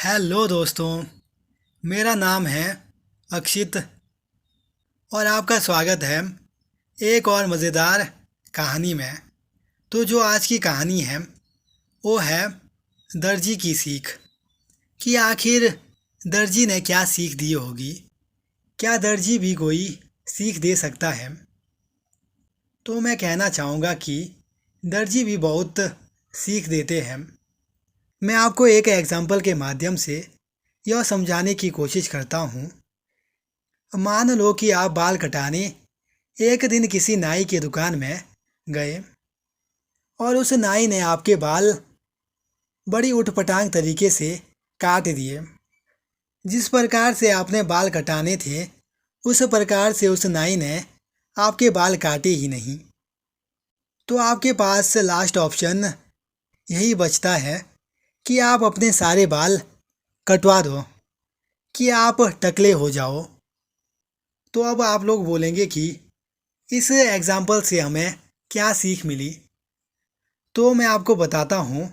Hello दोस्तों, मेरा नाम है अक्षित और आपका स्वागत है एक और मज़ेदार कहानी में। तो जो आज की कहानी है वो है दर्जी की सीख। कि आखिर दर्जी ने क्या सीख दी होगी? क्या दर्जी भी कोई सीख दे सकता है? तो मैं कहना चाहूँगा कि दर्जी भी बहुत सीख देते हैं। मैं आपको एक एग्जाम्पल के माध्यम से यह समझाने की कोशिश करता हूँ। मान लो कि आप बाल कटाने एक दिन किसी नाई की दुकान में गए और उस नाई ने आपके बाल बड़ी उठपटांग तरीके से काट दिए। जिस प्रकार से आपने बाल कटाने थे उस प्रकार से उस नाई ने आपके बाल काटे ही नहीं। तो आपके पास लास्ट ऑप्शन यही बचता है कि आप अपने सारे बाल कटवा दो, कि आप टकले हो जाओ। तो अब आप लोग बोलेंगे कि इस एग्जाम्पल से हमें क्या सीख मिली? तो मैं आपको बताता हूँ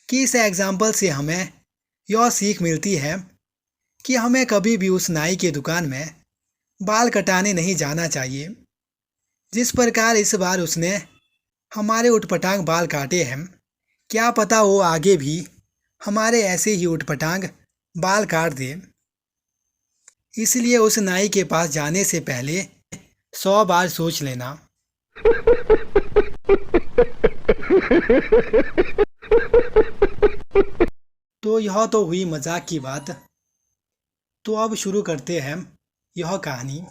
कि इस एग्जाम्पल से हमें यह सीख मिलती है कि हमें कभी भी उस नाई की दुकान में बाल कटाने नहीं जाना चाहिए। जिस प्रकार इस बार उसने हमारे उटपटांग बाल काटे हैं, क्या पता वो आगे भी हमारे ऐसे ही उटपटांग बाल काट दे। इसलिए उस नाई के पास जाने से पहले 100 बार सोच लेना। तो यह तो हुई मजाक की बात। तो अब शुरू करते हैं यह कहानी।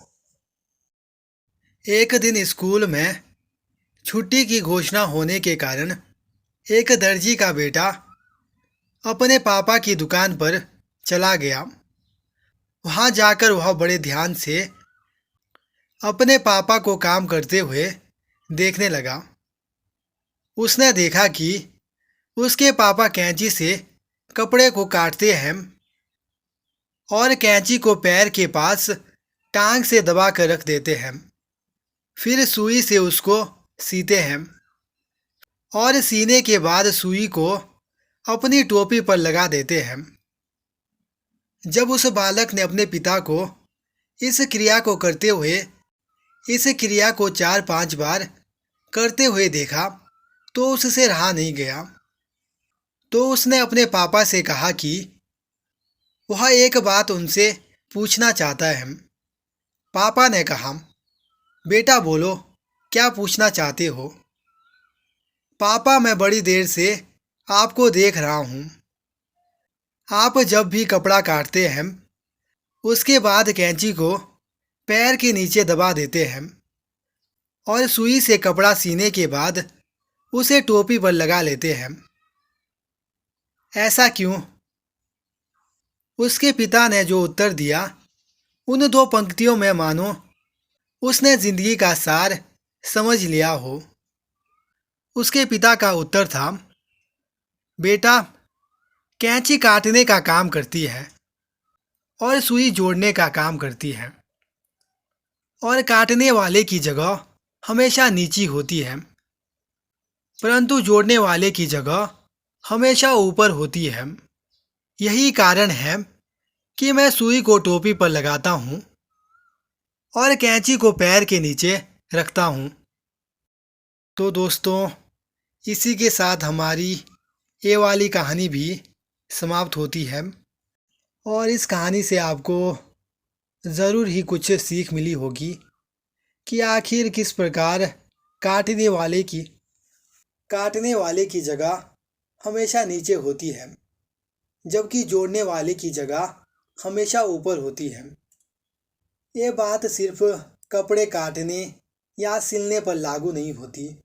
एक दिन स्कूल में छुट्टी की घोषणा होने के कारण एक दर्जी का बेटा अपने पापा की दुकान पर चला गया। वहां जाकर वह बड़े ध्यान से अपने पापा को काम करते हुए देखने लगा। उसने देखा कि उसके पापा कैंची से कपड़े को काटते हैं और कैंची को पैर के पास टांग से दबा कर रख देते हैं। फिर सुई से उसको सीते हैं और सीने के बाद सुई को अपनी टोपी पर लगा देते हैं। जब उस बालक ने अपने पिता को इस क्रिया को करते हुए इस क्रिया को 4-5 बार करते हुए देखा तो उससे रहा नहीं गया। तो उसने अपने पापा से कहा कि वह एक बात उनसे पूछना चाहता है। पापा ने कहा, बेटा बोलो, क्या पूछना चाहते हो? पापा, मैं बड़ी देर से आपको देख रहा हूँ। आप जब भी कपड़ा काटते हैं उसके बाद कैंची को पैर के नीचे दबा देते हैं और सुई से कपड़ा सीने के बाद उसे टोपी पर लगा लेते हैं। ऐसा क्यों? उसके पिता ने जो उत्तर दिया उन 2 पंक्तियों में मानो उसने जिंदगी का सार समझ लिया हो। उसके पिता का उत्तर था, बेटा, कैंची काटने का काम करती है और सुई जोड़ने का काम करती है और काटने वाले की जगह हमेशा नीची होती है, परंतु जोड़ने वाले की जगह हमेशा ऊपर होती है। यही कारण है कि मैं सुई को टोपी पर लगाता हूँ और कैंची को पैर के नीचे रखता हूँ। तो दोस्तों, इसी के साथ हमारी ये वाली कहानी भी समाप्त होती है और इस कहानी से आपको ज़रूर ही कुछ सीख मिली होगी कि आखिर किस प्रकार काटने वाले की काटने वाले की जगह हमेशा नीचे होती है, जबकि जोड़ने वाले की जगह हमेशा ऊपर होती है। ये बात सिर्फ कपड़े काटने या सिलने पर लागू नहीं होती,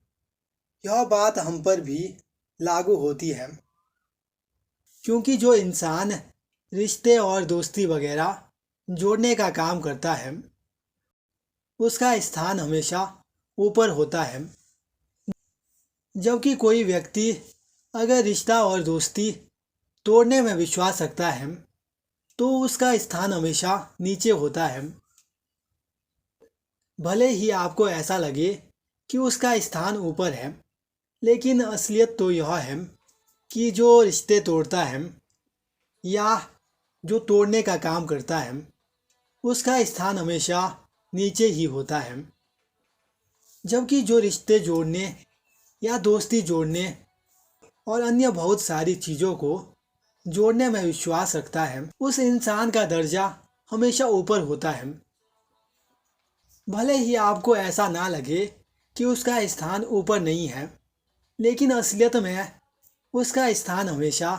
यह बात हम पर भी लागू होती है। क्योंकि जो इंसान रिश्ते और दोस्ती वगैरह जोड़ने का काम करता है उसका स्थान हमेशा ऊपर होता है, जबकि कोई व्यक्ति अगर रिश्ता और दोस्ती तोड़ने में विश्वास रखता है तो उसका स्थान हमेशा नीचे होता है। भले ही आपको ऐसा लगे कि उसका स्थान ऊपर है, लेकिन असलियत तो यह है कि जो रिश्ते तोड़ता है या जो तोड़ने का काम करता है उसका स्थान हमेशा नीचे ही होता है। जबकि जो रिश्ते जोड़ने या दोस्ती जोड़ने और अन्य बहुत सारी चीज़ों को जोड़ने में विश्वास रखता है उस इंसान का दर्जा हमेशा ऊपर होता है। भले ही आपको ऐसा ना लगे कि उसका स्थान ऊपर नहीं है, लेकिन असलियत में उसका स्थान हमेशा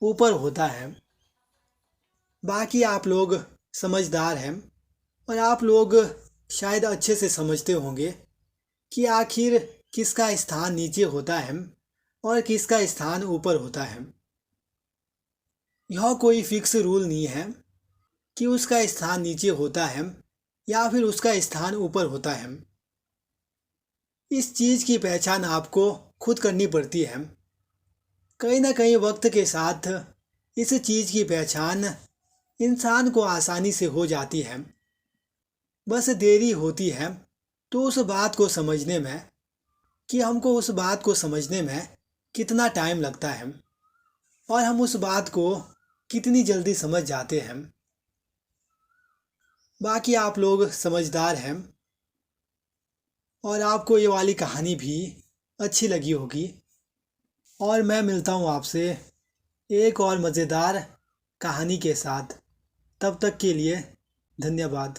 ऊपर होता है। बाकी आप लोग समझदार हैं और आप लोग शायद अच्छे से समझते होंगे कि आखिर किसका स्थान नीचे होता है और किसका स्थान ऊपर होता है। यह कोई फिक्स रूल नहीं है कि उसका स्थान नीचे होता है या फिर उसका स्थान ऊपर होता है। इस चीज़ की पहचान आपको खुद करनी पड़ती है। कहीं ना कहीं वक्त के साथ इस चीज़ की पहचान इंसान को आसानी से हो जाती है। बस देरी होती है तो उस बात को समझने में कि हमको उस बात को समझने में कितना टाइम लगता है और हम उस बात को कितनी जल्दी समझ जाते हैं। बाकी आप लोग समझदार हैं और आपको ये वाली कहानी भी अच्छी लगी होगी। और मैं मिलता हूँ आपसे एक और मज़ेदार कहानी के साथ। तब तक के लिए धन्यवाद।